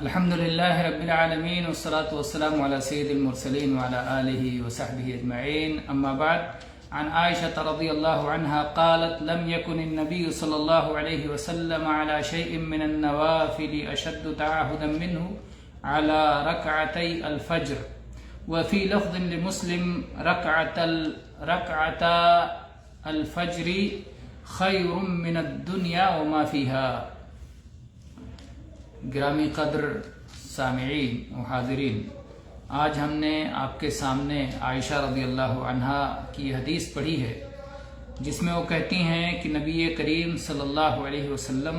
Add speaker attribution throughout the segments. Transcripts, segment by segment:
Speaker 1: الحمد لله رب العالمين والصلاة والسلام على سيد المرسلين وعلى آله وصحبه أجمعين. أما بعد، عن عائشة رضي الله عنها قالت: لم يكن النبي صلى الله عليه وسلم على شيء من النوافل أشد تعاهدا منه على ركعتي الفجر، وفي لفظ لمسلم: ركعتا الفجر خير من الدنيا وما فيها. گرامی قدر سامعین و حاضرین، آج ہم نے آپ کے سامنے عائشہ رضی اللہ عنہا کی حدیث پڑھی ہے، جس میں وہ کہتی ہیں کہ نبی کریم صلی اللہ علیہ وسلم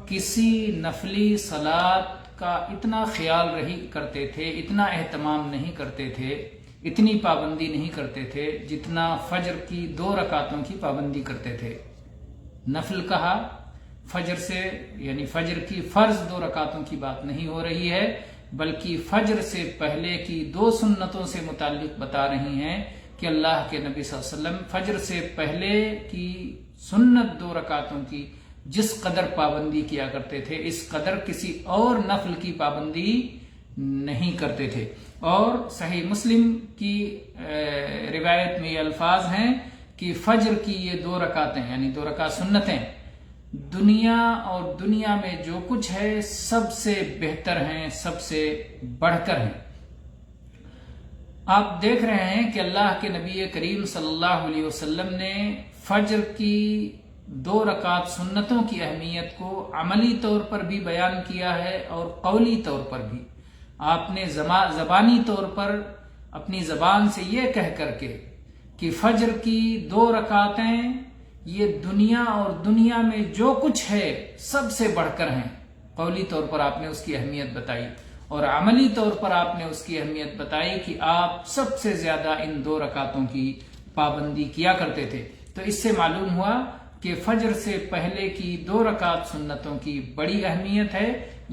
Speaker 1: کسی نفلی صلاۃ کا اتنا خیال رہی کرتے تھے، اتنا اہتمام نہیں کرتے تھے، اتنی پابندی نہیں کرتے تھے جتنا فجر کی 2 رکعتوں کی پابندی کرتے تھے. نفل کہا، فجر سے یعنی فجر کی فرض 2 رکعتوں کی بات نہیں ہو رہی ہے، بلکہ فجر سے پہلے کی 2 سنتوں سے متعلق بتا رہی ہیں کہ اللہ کے نبی صلی اللہ علیہ وسلم فجر سے پہلے کی سنت 2 رکعتوں کی جس قدر پابندی کیا کرتے تھے، اس قدر کسی اور نفل کی پابندی نہیں کرتے تھے. اور صحیح مسلم کی روایت میں یہ الفاظ ہیں کہ فجر کی یہ 2 رکعتیں یعنی 2 رکعت سنتیں دنیا اور دنیا میں جو کچھ ہے سب سے بہتر ہیں، سب سے بڑھ کر ہیں. آپ دیکھ رہے ہیں کہ اللہ کے نبی کریم صلی اللہ علیہ وسلم نے فجر کی 2 رکعت سنتوں کی اہمیت کو عملی طور پر بھی بیان کیا ہے اور قولی طور پر بھی. آپ نے زبانی طور پر اپنی زبان سے یہ کہہ کر کے کہ فجر کی 2 رکعتیں یہ دنیا اور دنیا میں جو کچھ ہے سب سے بڑھ کر ہیں، قولی طور پر آپ نے اس کی اہمیت بتائی، اور عملی طور پر آپ نے اس کی اہمیت بتائی کہ آپ سب سے زیادہ ان 2 رکعتوں کی پابندی کیا کرتے تھے. تو اس سے معلوم ہوا کہ فجر سے پہلے کی 2 رکعت سنتوں کی بڑی اہمیت ہے،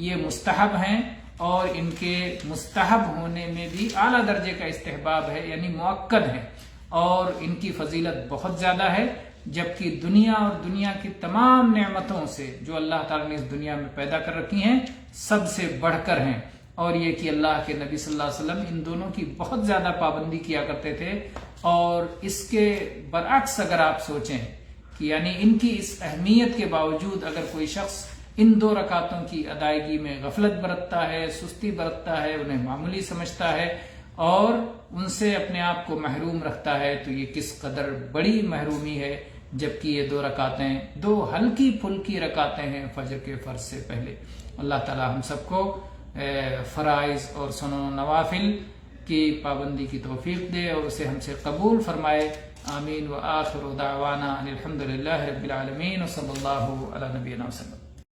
Speaker 1: یہ مستحب ہیں، اور ان کے مستحب ہونے میں بھی اعلیٰ درجے کا استحباب ہے، یعنی مؤکد ہے، اور ان کی فضیلت بہت زیادہ ہے. جبکہ دنیا اور دنیا کی تمام نعمتوں سے جو اللہ تعالیٰ نے اس دنیا میں پیدا کر رکھی ہیں سب سے بڑھ کر ہیں. اور یہ کہ اللہ کے نبی صلی اللہ علیہ وسلم ان دونوں کی بہت زیادہ پابندی کیا کرتے تھے. اور اس کے برعکس اگر آپ سوچیں کہ یعنی ان کی اس اہمیت کے باوجود اگر کوئی شخص ان 2 رکعتوں کی ادائیگی میں غفلت برتتا ہے، سستی برتتا ہے، انہیں معمولی سمجھتا ہے اور ان سے اپنے آپ کو محروم رکھتا ہے، تو یہ کس قدر بڑی محرومی ہے. جبکہ یہ 2 رکعتیں 2 ہلکی پھلکی رکعتیں ہیں فجر کے فرض سے پہلے. اللہ تعالی ہم سب کو فرائض اور سنن و نوافل کی پابندی کی توفیق دے اور اسے ہم سے قبول فرمائے. آمین. وآخر دعوانا ان الحمد للہ رب العالمین وصلی اللہ علی نبینا وسلم.